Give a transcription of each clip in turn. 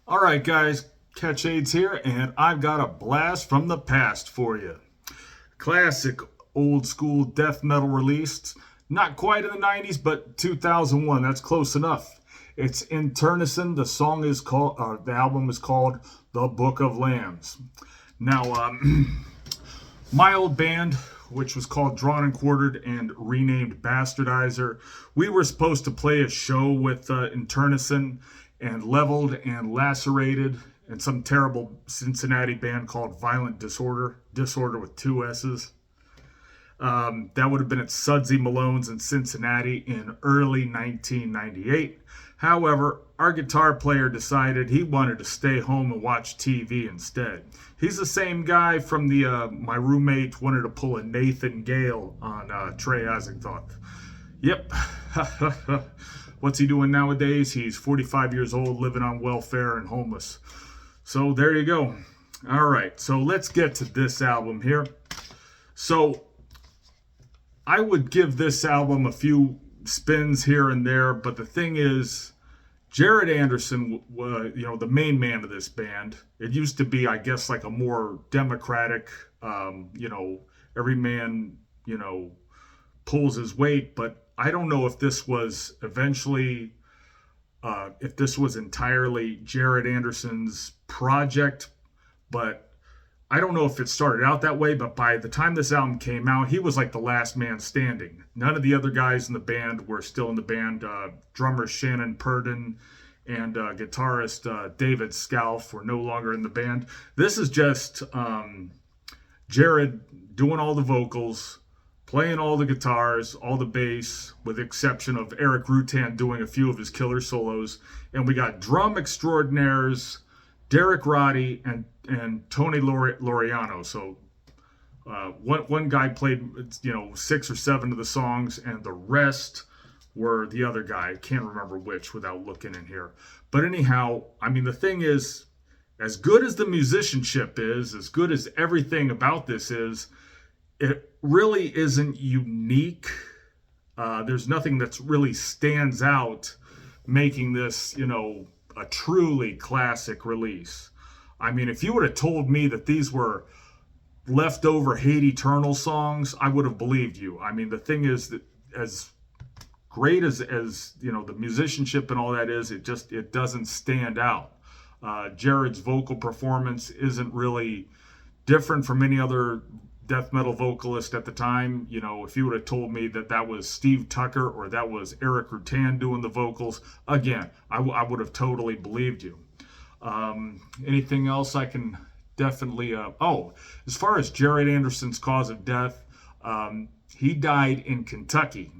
All right, guys, Catch Aids here, and I've got a blast from the past for you. Classic old school death metal released, not quite in the 90s, but 2001. That's close enough. It's Internecine. The album is called The Book of Lambs. Now, my old band, which was called Drawn and Quartered and renamed Bastardizer, we were supposed to play a show with Internecine and Leveled and Lacerated and some terrible Cincinnati band called Violent Disorder with two S's. That would have been at Sudsy Malone's in Cincinnati in early 1998. However, our guitar player decided he wanted to stay home and watch TV instead. He's the same guy from my roommate wanted to pull a Nathan Gale on Trey Isaac. Yep. What's he doing nowadays? He's 45 years old, living on welfare and homeless. So there you go. All right, so let's get to this album here. So I would give this album a few spins here and there, but the thing is, Jared Anderson, the main man of this band. It used to be, I guess, like a more democratic, every man, pulls his weight. But I don't know if this was eventually, if this was entirely Jared Anderson's project, but I don't know if it started out that way, but by the time this album came out, he was like the last man standing. None of the other guys in the band were still in the band. Drummer Shannon Purdon and guitarist David Scalf were no longer in the band. This is just Jared doing all the vocals, playing all the guitars, all the bass, with the exception of Eric Rutan doing a few of his killer solos. And we got drum extraordinaires, Derek Roddy and Tony Laureano. So one guy played 6 or 7 of the songs, and the rest were the other guy. I can't remember which without looking in here. But anyhow, I mean, the thing is, as good as the musicianship is, as good as everything about this is, it really isn't unique. There's nothing that's really stands out, making this, a truly classic release. I mean, if you would have told me that these were leftover Hate Eternal songs, I would have believed you. I mean, the thing is that as great as the musicianship and all that is, it doesn't stand out. Jared's vocal performance isn't really different from any other death metal vocalist at the time. If you would have told me that was Steve Tucker or that was Eric Rutan doing the vocals, again, I would have totally believed you. Anything else I can definitely... as far as Jared Anderson's cause of death, he died in Kentucky.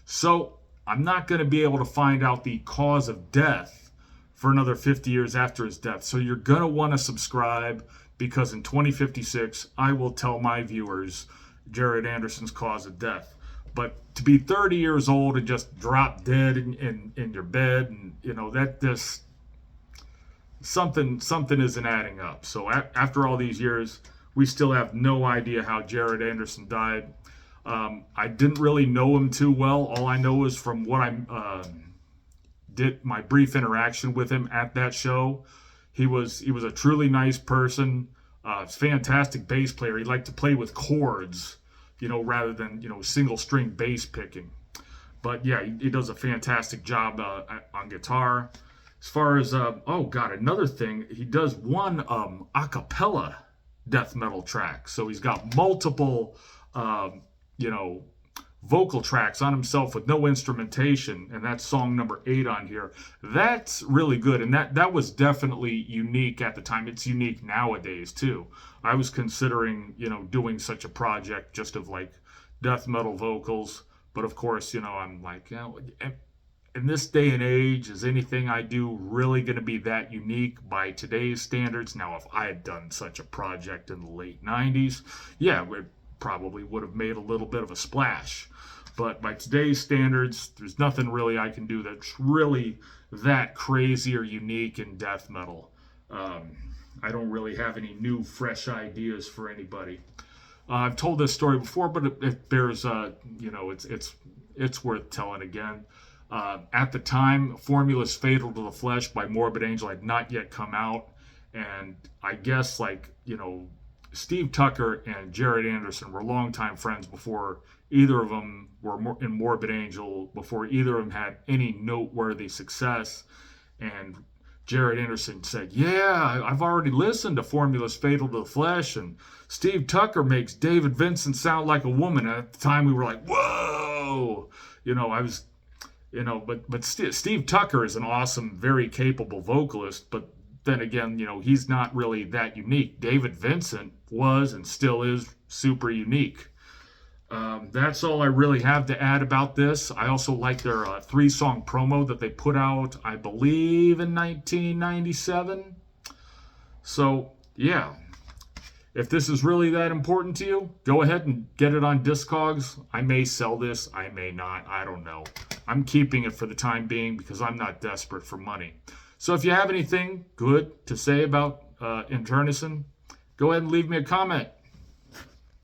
So I'm not going to be able to find out the cause of death for another 50 years after his death. So you're going to want to subscribe, because in 2056, I will tell my viewers Jared Anderson's cause of death. But to be 30 years old and just drop dead in your bed, and that just something isn't adding up. So after all these years, we still have no idea how Jared Anderson died. I didn't really know him too well. All I know is from what I did, my brief interaction with him at that show. He was a truly nice person. Fantastic bass player. He liked to play with chords, rather than single string bass picking. But yeah, he does a fantastic job on guitar. As far as another thing, he does one a cappella death metal track. So he's got multiple vocal tracks on himself with no instrumentation, and that's song number 8 on here. That's really good, and that was definitely unique at the time. It's unique nowadays too. I was considering doing such a project just of like death metal vocals, but of course I'm like, in this day and age, is anything I do really going to be that unique by today's standards? Now, if I had done such a project in the late 90s, yeah, we probably would have made a little bit of a splash. But by today's standards, there's nothing really I can do that's really that crazy or unique in death metal. I don't really have any new, fresh ideas for anybody. I've told this story before, but it bears, it's worth telling again. At the time, Formula's Fatal to the Flesh by Morbid Angel had not yet come out. And I guess, like, you know, Steve Tucker and Jared Anderson were longtime friends before either of them were in Morbid Angel, before either of them had any noteworthy success. And Jared Anderson said, yeah, I've already listened to Formula's Fatal to the Flesh, and Steve Tucker makes David Vincent sound like a woman. And at the time, we were like, whoa! You know, I was, you know, but Steve Tucker is an awesome, very capable vocalist, but then again, you know, he's not really that unique. David Vincent was and still is super unique. That's all I really have to add about this. I also like their 3-song promo that they put out, I believe, in 1997. So, yeah. If this is really that important to you, go ahead and get it on Discogs. I may sell this. I may not. I don't know. I'm keeping it for the time being because I'm not desperate for money. So if you have anything good to say about Internecine, go ahead and leave me a comment.